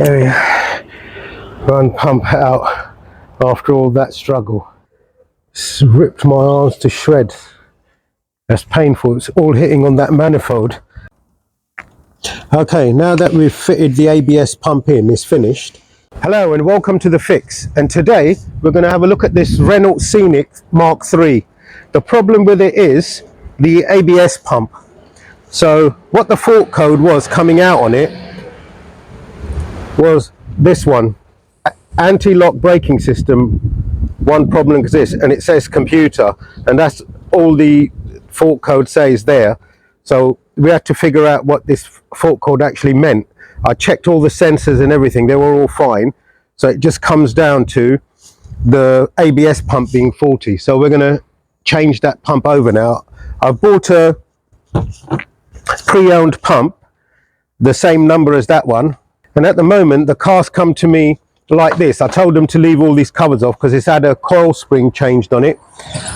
There we are. Run pump out after all that struggle. It's ripped my arms to shreds. That's painful. It's all hitting on that manifold. Okay, now that we've fitted the ABS pump in, it's finished. Hello and welcome to The Fix. And today we're going to have a look at this Renault Scenic Mark III. The problem with it is the ABS pump. So what the fault code was coming out on it was this one: anti-lock braking system, one problem exists, and it says computer, and that's all the fault code says there. So we had to figure out what this fault code actually meant. I checked all the sensors and everything, they were all fine. So it just comes down to the ABS pump being faulty. So we're going to change that pump over now. I've bought a pre-owned pump, the same number as that one. And at the moment, the car's come to me like this. I told them to leave all these covers off because it's had a coil spring changed on it.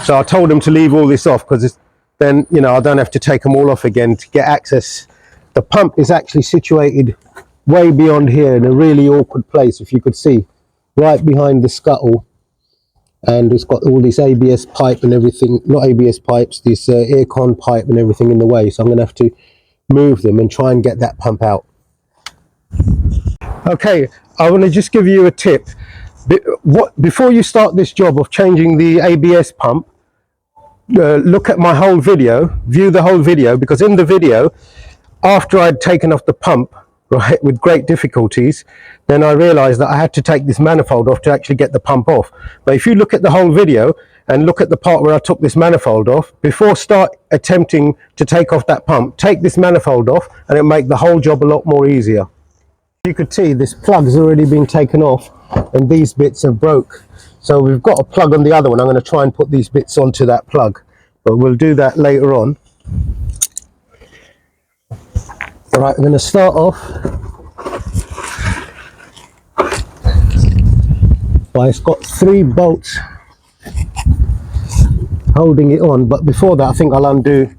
So I told them to leave all this off because then, you know, I don't have to take them all off again to get access. The pump is actually situated way beyond here in a really awkward place, if you could see, right behind the scuttle. And it's got all this ABS pipe and everything, not ABS pipes, this aircon pipe and everything in the way. So I'm going to have to move them and try and get that pump out. Okay, I want to just give you a tip. Before you start this job of changing the ABS pump, look at my whole video, view the whole video, because in the video, after I'd taken off the pump, right, with great difficulties, then I realized that I had to take this manifold off to actually get the pump off. But if you look at the whole video and look at the part where I took this manifold off, before start attempting to take off that pump, take this manifold off and it'll make the whole job a lot more easier. You could see this plug's already been taken off and these bits are broke. So we've got a plug on the other one. I'm going to try and put these bits onto that plug, but we'll do that later on. All right, I'm going to start off by, it's got 3 bolts holding it on, but before that I think I'll undo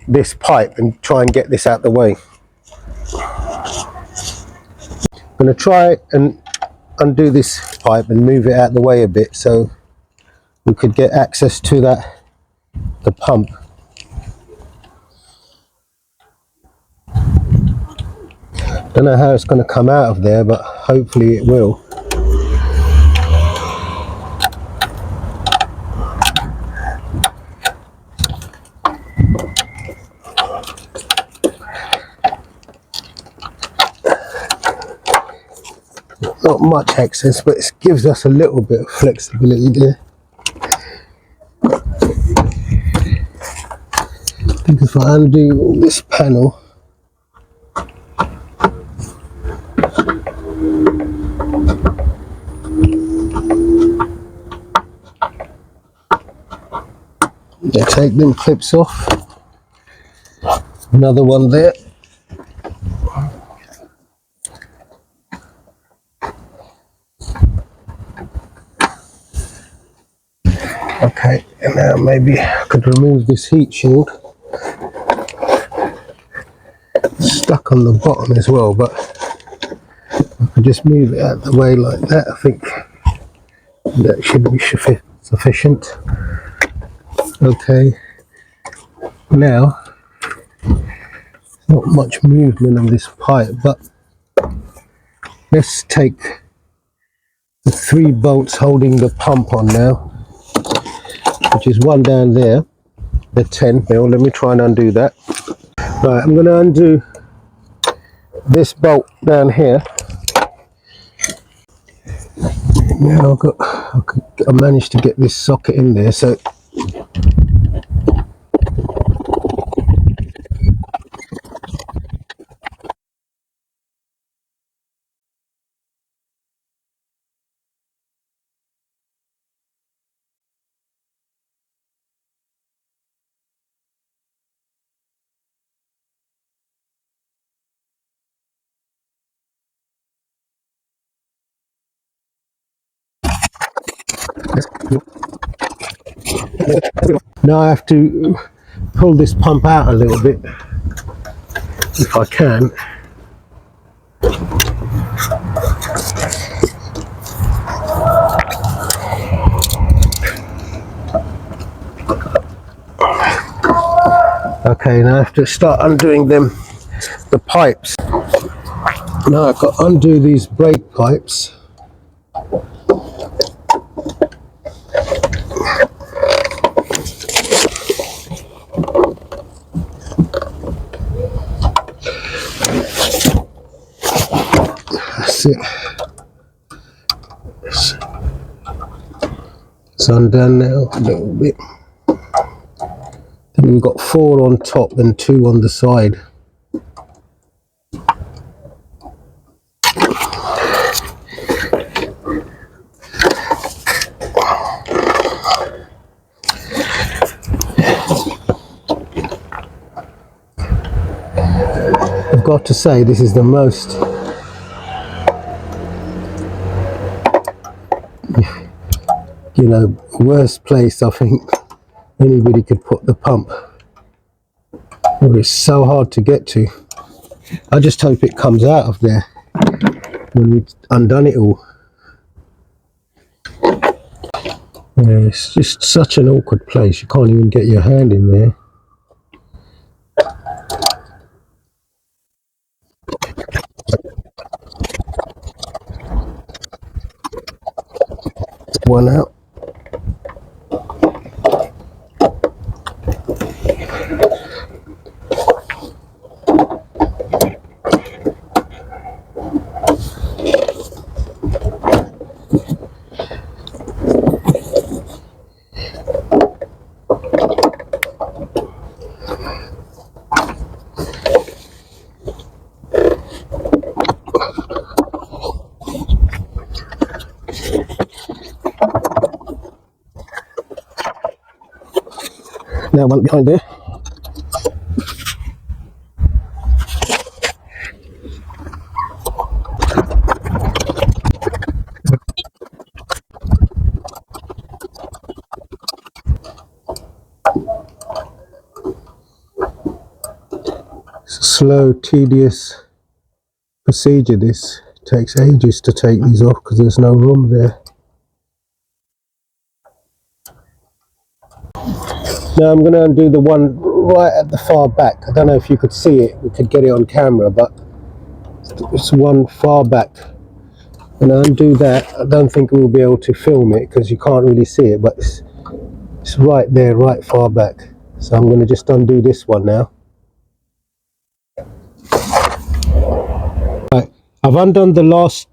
this pipe and try and get this out the way. I'm going to try and undo this pipe and move it out the way a bit so we could get access to the pump. Don't know how it's going to come out of there, but hopefully it will. Not much access, but it gives us a little bit of flexibility there. I think if I undo all this panel, yeah, take them clips off. Another one there. Okay, and now maybe I could remove this heat shield. It's stuck on the bottom as well, but I could just move it out of the way like that. I think that should be sufficient. Okay, now not much movement of this pipe, but let's take the 3 bolts holding the pump on now, which is one down there, the 10 mil. Let me try and undo that. Right, I'm going to undo this bolt down here. Now I managed to get this socket in there, so now I have to pull this pump out a little bit if I can. Okay, now I have to start undoing the pipes. Now I've got to undo these brake pipes. That's it. It's undone now a little bit. Then we've got 4 on top and 2 on the side. I've got to say, this is the most worst place I think anybody could put the pump. It's so hard to get to. I just hope it comes out of there when we've undone it all. Yeah, it's just such an awkward place. You can't even get your hand in there. One out. Now one behind there. It's a slow, tedious procedure. This takes ages to take these off because there's no room there. Now I'm going to undo the one right at the far back. I don't know if you could see it, we could get it on camera, but it's one far back. When I undo that, I don't think we'll be able to film it because you can't really see it, but it's right there, right far back. So I'm going to just undo this one now. Right, I've undone the last,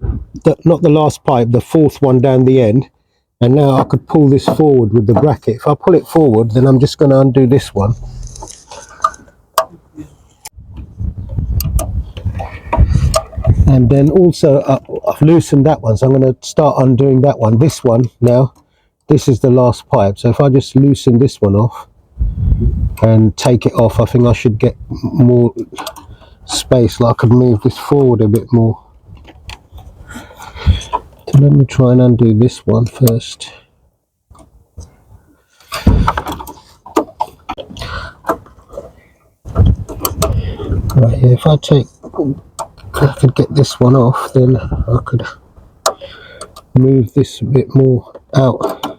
not the last pipe, the 4th one down the end. And now I could pull this forward with the bracket. If I pull it forward, then I'm just going to undo this one. And then also I've loosened that one, so I'm going to start undoing that one. This one now, this is the last pipe. So if I just loosen this one off and take it off, I think I should get more space. Like I could move this forward a bit more. So let me try and undo this one first. Right here, if I could get this one off, then I could move this a bit more out.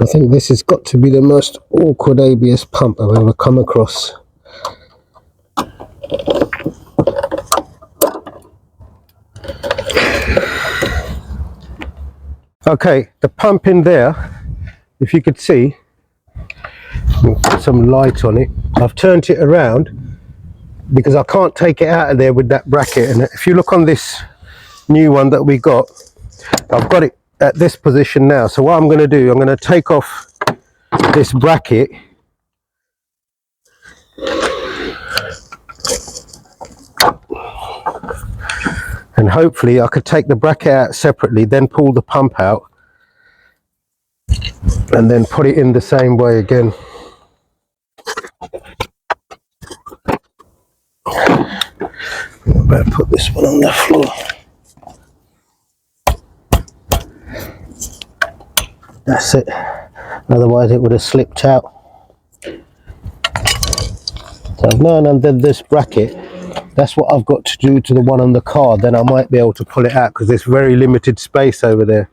I think this has got to be the most awkward ABS pump I've ever come across. Okay, the pump in there, if you could see, put some light on it. I've turned it around because I can't take it out of there with that bracket. And if you look on this new one that we got, I've got it at this position now. So what I'm going to do, I'm going to take off this bracket and hopefully I could take the bracket out separately, then pull the pump out and then put it in the same way again. I better put this one on the floor. That's it, otherwise it would have slipped out. So I've now undone this bracket, That's what I've got to do to the one on the car. Then I might be able to pull it out because there's very limited space over there.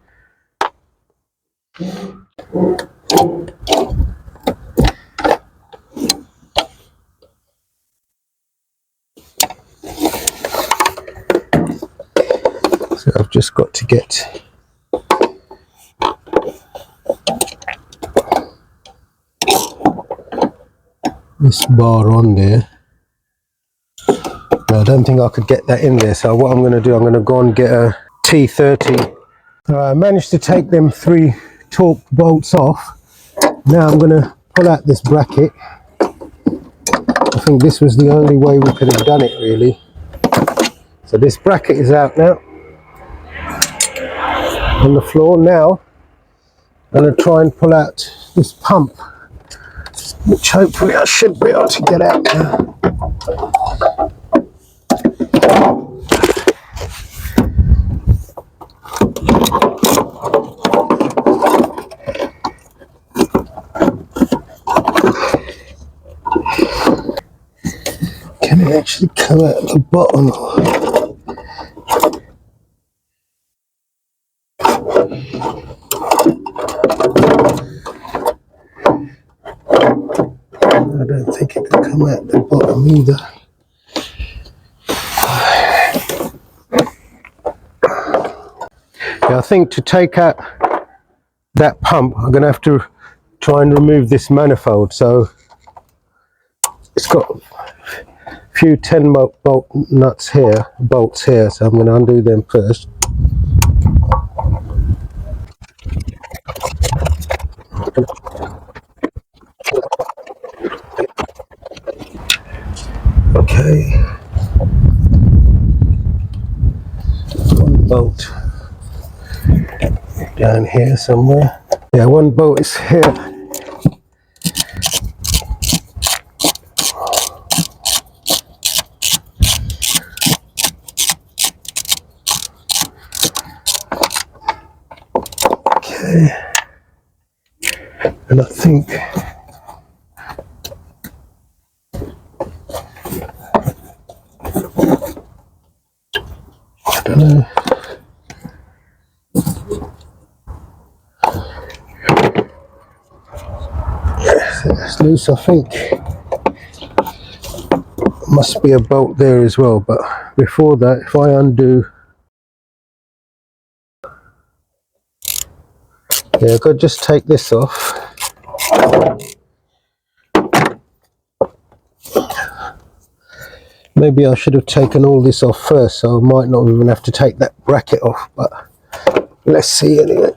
So I've just got to get this bar on there. No, I don't think I could get that in there, so what I'm going to do, I'm going to go and get a T30. I managed to take them 3 torque bolts off. Now I'm going to pull out this bracket. I think this was the only way we could have done it, really. So this bracket is out now on the floor. Now I'm going to try and pull out this pump, which hopefully I should be able to get out now. Can it actually come out at the bottom? I don't think it can come out at the bottom either. Yeah, I think to take out that pump, I'm going to have to try and remove this manifold. So it's got a few 10 bolt nuts here, bolts here, so I'm going to undo them first. Okay, one bolt down here somewhere. Yeah, one bolt is here. Okay, and I think I don't know. It's loose, I think. Must be a bolt there as well, but before that, if I undo, yeah, I've got to just take this off. Maybe I should have taken all this off first, so I might not even have to take that bracket off, but let's see anyway.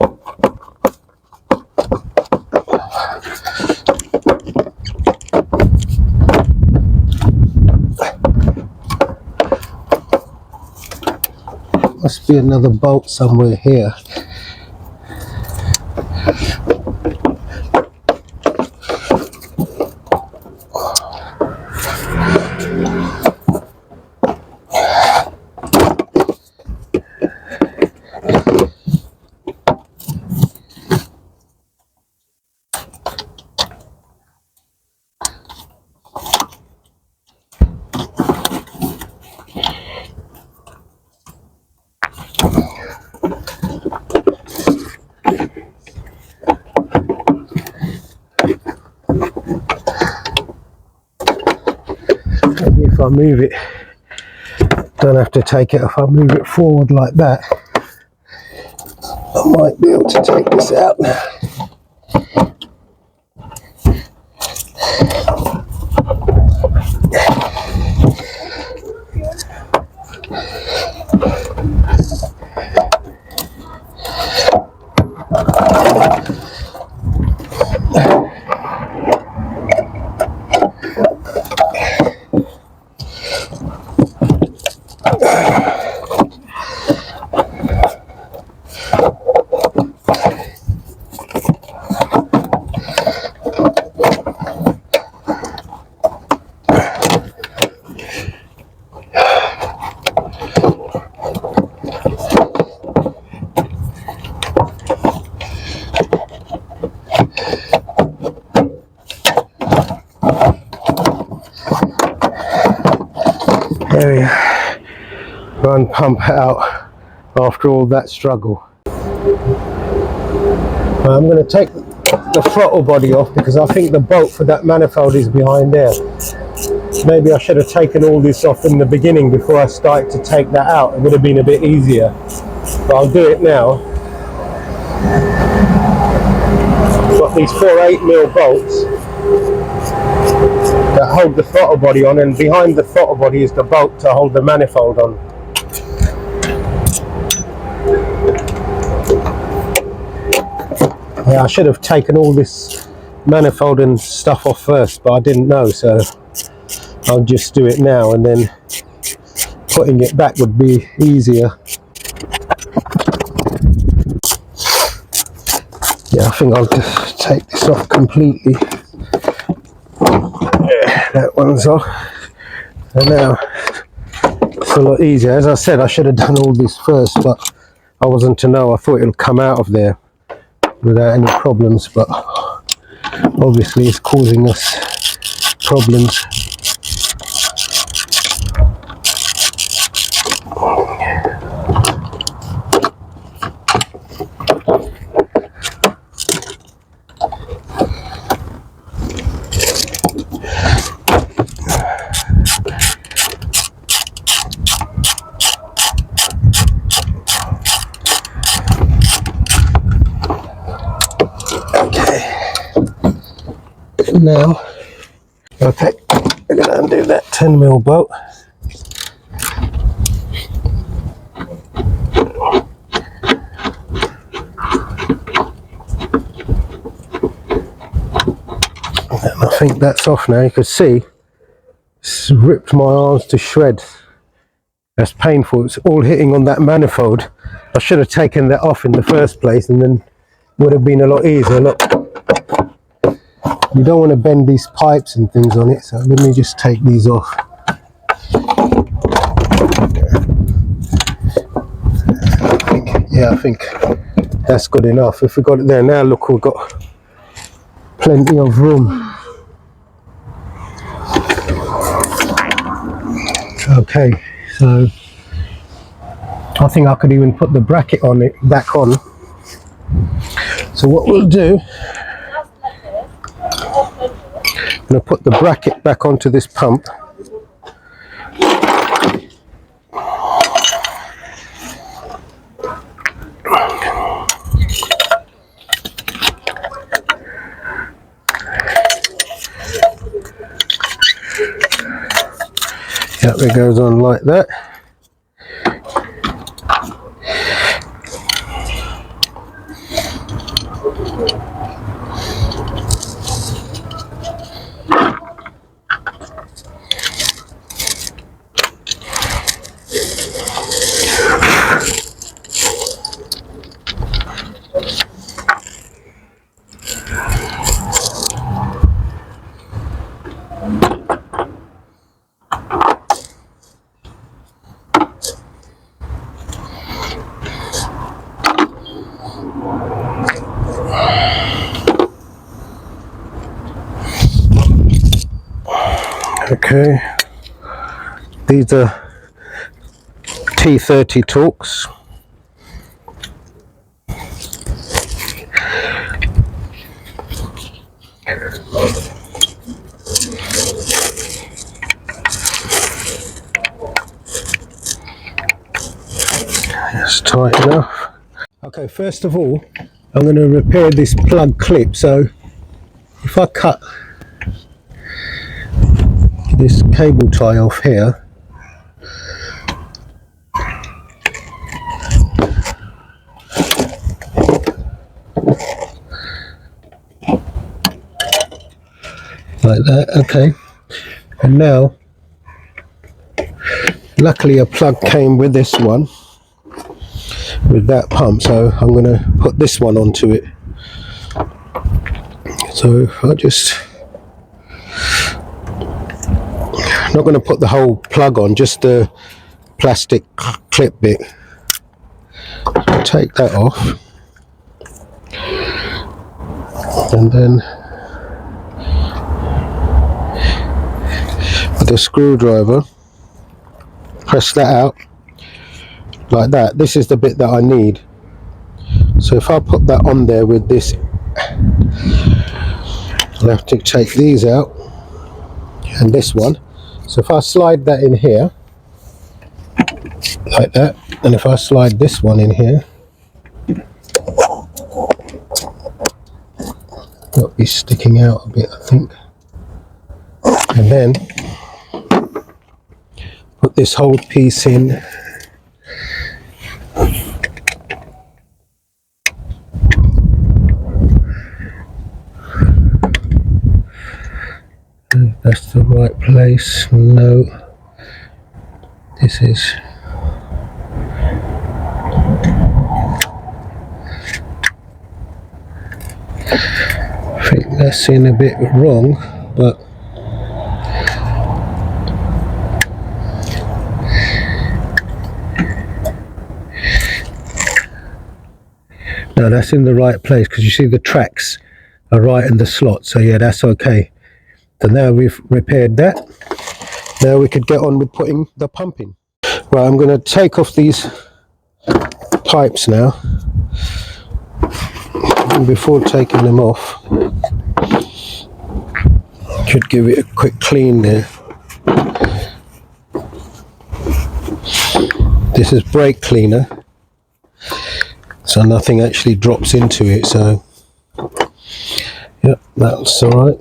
Must be another bolt somewhere here. Maybe if I move it, don't have to take it off, I move it forward like that, I might be able to take this out now. There we are. Run pump out after all that struggle. Now I'm going to take the throttle body off because I think the bolt for that manifold is behind there. Maybe I should have taken all this off in the beginning before I started to take that out. It would have been a bit easier, but I'll do it now. Got these 4 8mm bolts that hold the throttle body on, and behind the throttle body is the bolt to hold the manifold on. Yeah, I should have taken all this manifold and stuff off first, but I didn't know, so I'll just do it now, and then putting it back would be easier. Yeah, I think I'll just take this off completely. That one's off. And now it's a lot easier. As I said, I should have done all this first, but I wasn't to know. I thought it would come out of there without any problems, but obviously it's causing us problems. Now, okay, we're going to undo that 10mm bolt. And I think that's off now. You can see it's ripped my arms to shreds. That's painful. It's all hitting on that manifold. I should have taken that off in the first place, and then would have been a lot easier. Look. You don't want to bend these pipes and things on it, so let me just take these off. I think that's good enough. If we got it there now, look, we've got plenty of room. Okay, so I think I could even put the bracket on it back on. So what we'll do, I'm going to put the bracket back onto this pump. Yep, it goes on like that. Okay, these are T30 Torx. That's tight enough. Okay, first of all, I'm going to repair this plug clip. So if I cut this cable tie off here, like that, okay. And now, luckily a plug came with this one, with that pump, so I'm going to put this one onto it. So I'll just, I'm not going to put the whole plug on, just the plastic clip bit. So take that off, and then with a screwdriver press that out like that. This is the bit that I need. So if I put that on there with this, I'll have to take these out and this one. So if I slide that in here like that, and if I slide this one in here, it'll be sticking out a bit, I think. And then put this whole piece in. That's the right place. No, this is. I think that's in a bit wrong, but no, that's in the right place, because you see the tracks are right in the slot. So yeah, that's okay. So now we've repaired that. Now we could get on with putting the pump in. Right, I'm going to take off these pipes now. And before taking them off, should give it a quick clean there. This is brake cleaner, so nothing actually drops into it. So yep, that's all right.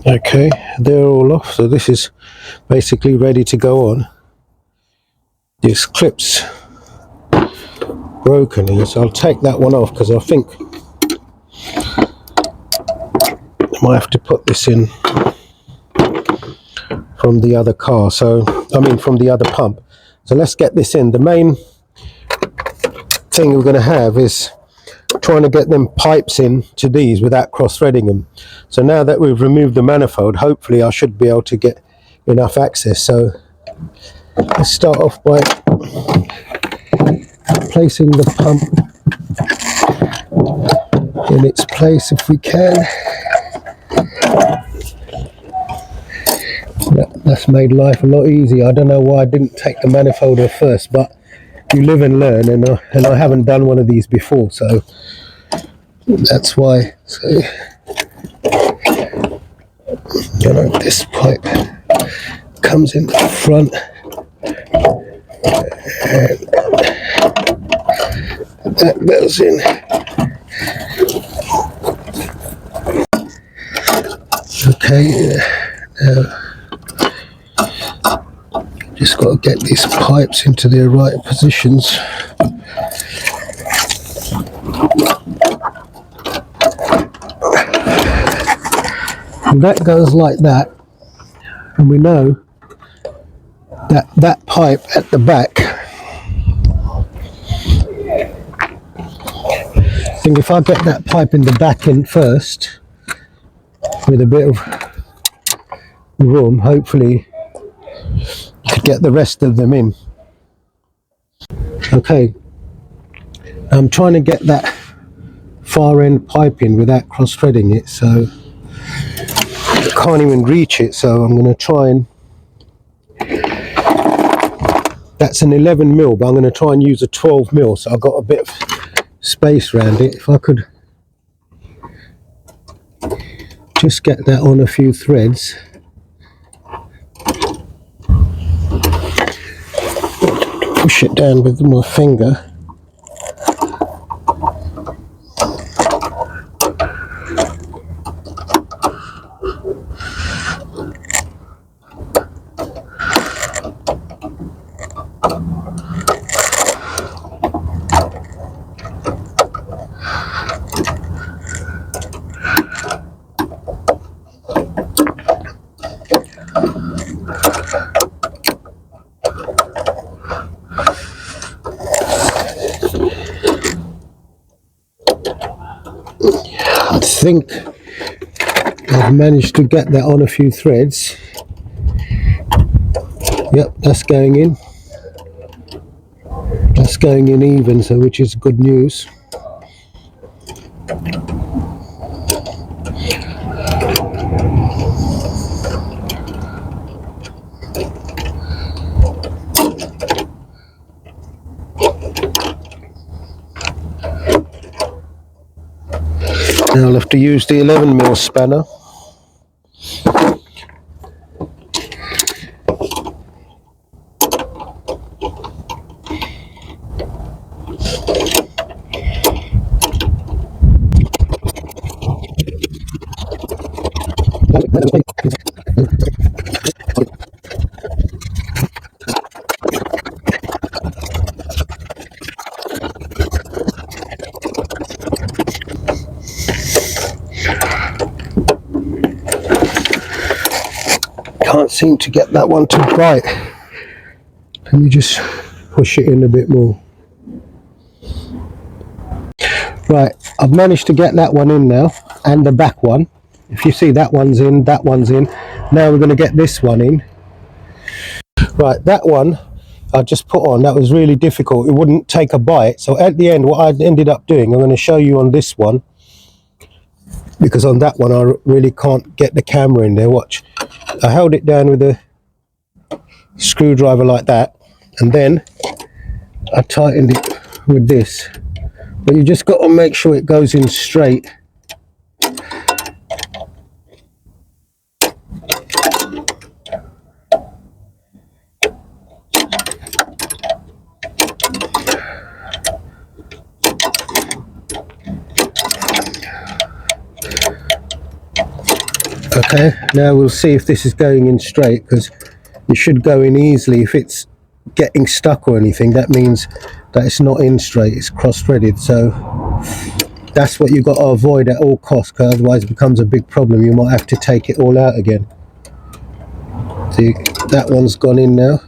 Okay, they're all off, so this is basically ready to go on. This clip's broken here, so I'll take that one off, because I think I might have to put this in from the other car, so I mean from the other pump. So let's get this in. The main thing we're going to have is trying to get them pipes in to these without cross-threading them. So now that we've removed the manifold, hopefully I should be able to get enough access. So let's start off by placing the pump in its place if we can. That's made life a lot easier. I don't know why I didn't take the manifold off first, but you live and learn, and I haven't done one of these before, so that's why. So, you know, this pipe comes in the front, and that goes in. Okay, now just got to get these pipes into their right positions. And that goes like that, and we know that that pipe at the back, I think if I get that pipe in the back in first with a bit of room, hopefully you could get the rest of them in. Okay, I'm trying to get that far end pipe in without cross threading it, so I can't even reach it, so I'm going to try and, that's an 11 mil, but I'm going to try and use a 12 mil, so I've got a bit of space around it. If I could just get that on a few threads. Push it down with my finger. think I've managed to get that on a few threads. Yep, that's going in. That's going in even, so which is good news. Now I'll have to use the 11mm spanner. Can't seem to get that one to bite. Let me just push it in a bit more. Right, I've managed to get that one in now, and the back one. If you see, that one's in, that one's in. Now we're going to get this one in. Right, that one I just put on, that was really difficult. It wouldn't take a bite. So at the end, what I ended up doing, I'm going to show you on this one, because on that one I really can't get the camera in there. Watch. I held it down with a screwdriver like that, and then I tightened it with this. But you just got to make sure it goes in straight. Okay, now we'll see if this is going in straight, because it should go in easily. If it's getting stuck or anything, that means that it's not in straight, it's cross-threaded. So that's what you've got to avoid at all costs, because otherwise it becomes a big problem. You might have to take it all out again. See, that one's gone in now,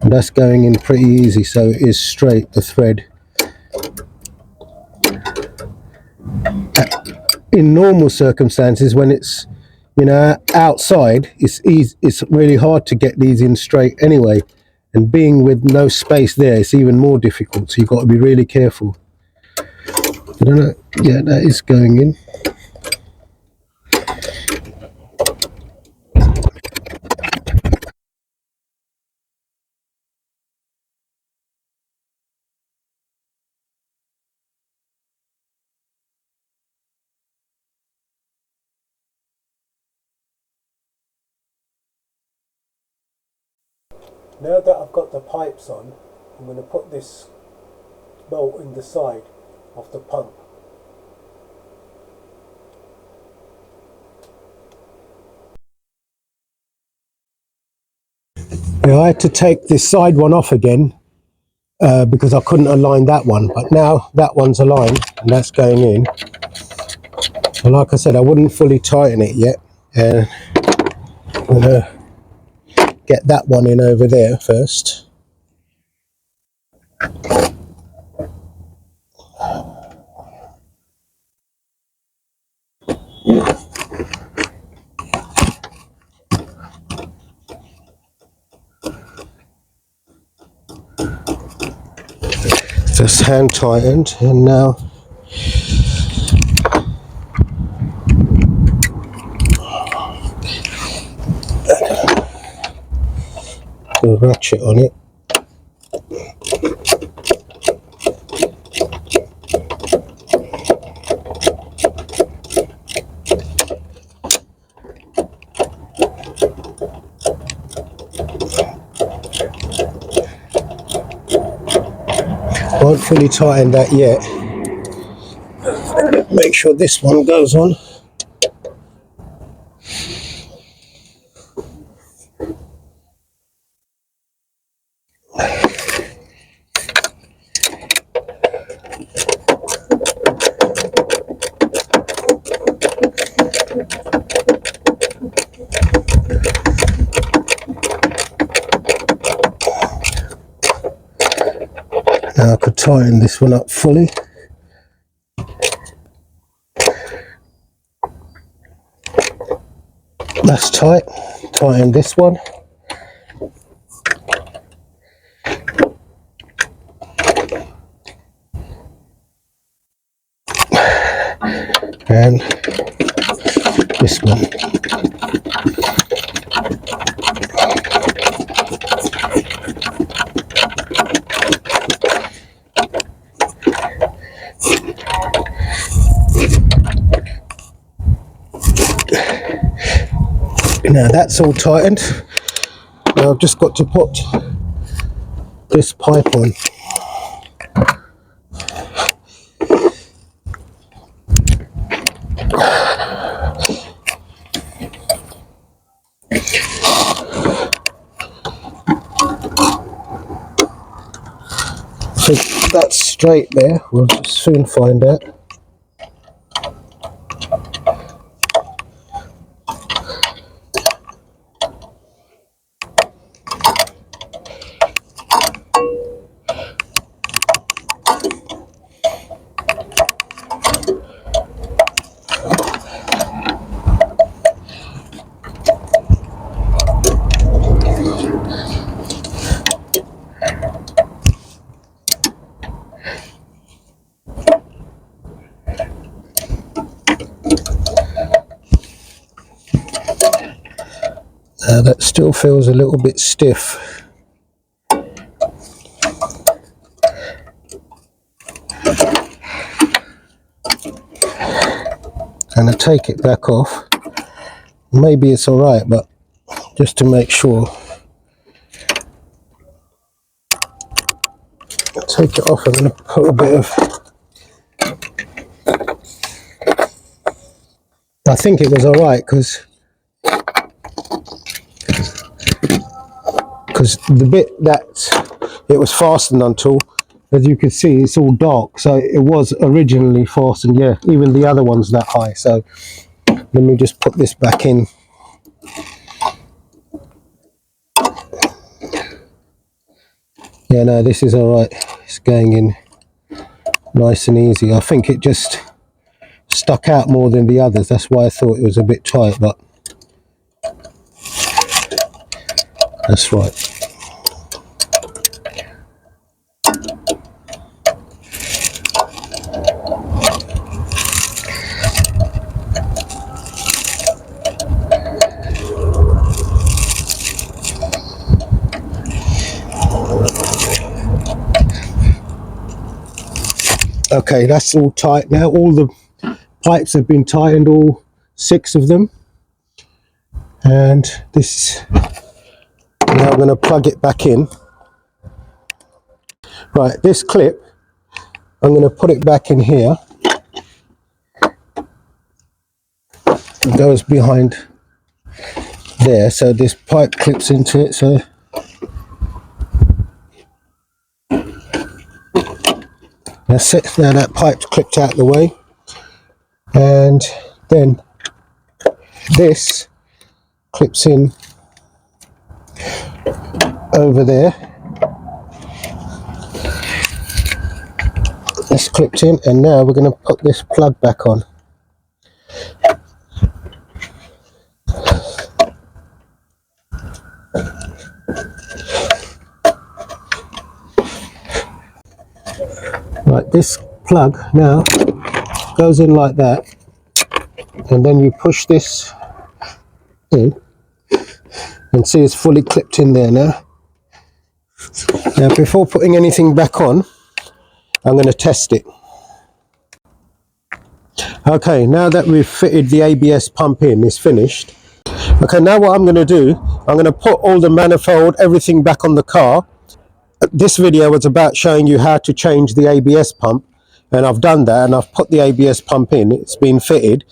and that's going in pretty easy, so it is straight, the thread. In normal circumstances, when it's, you know, outside, it's easy, it's really hard to get these in straight anyway, and being with no space there, it's even more difficult, so you've got to be really careful. I don't know, yeah, that is going in. Now that I've got the pipes on, I'm going to put this bolt in the side of the pump. Now I had to take this side one off again because I couldn't align that one, but now that one's aligned and that's going in. And like I said, I wouldn't fully tighten it yet, and I'm going to get that one in over there first. Just hand tightened, and now the ratchet on it. Won't fully tighten that yet. Make sure this one goes on. Now I could tighten this one up fully. That's tight. Tighten this one. And this one. Now that's all tightened. Now I've just got to put this pipe on. So that's straight there. We'll soon find out. That still feels a little bit stiff. Gonna take it back off. Maybe it's all right, but just to make sure, I'll take it off. I'm gonna put a bit of. I think it was all right because the bit that it was fastened onto, as you can see, it's all dark, so it was originally fastened. Yeah, even the other one's that high. So let me just put this back in. Yeah, no, this is all right. It's going in nice and easy. I think it just stuck out more than the others. That's why I thought it was a bit tight, but that's right. Okay, that's all tight now. All the pipes have been tightened, all 6 of them. And this, now I'm going to plug it back in. Right, this clip, I'm going to put it back in here. It goes behind there, so this pipe clips into it. So that's it. Now that pipe's clipped out the way, and then this clips in over there. That's clipped in, and now we're going to put this plug back on. Right, this plug now goes in like that, and then you push this in and see it's fully clipped in there now. Now before putting anything back on, I'm going to test it. Okay, now that we've fitted the ABS pump in, it's finished. Okay, now what I'm going to do, I'm going to put all the manifold, everything back on the car. This video was about showing you how to change the ABS pump, and I've done that, and I've put the ABS pump in. It's been fitted.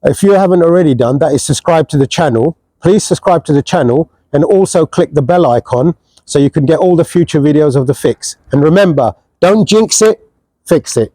If you haven't already done that, is subscribe to the channel. Please subscribe to the channel, and also click the bell icon so you can get all the future videos of the fix. And remember, don't jinx it, fix it.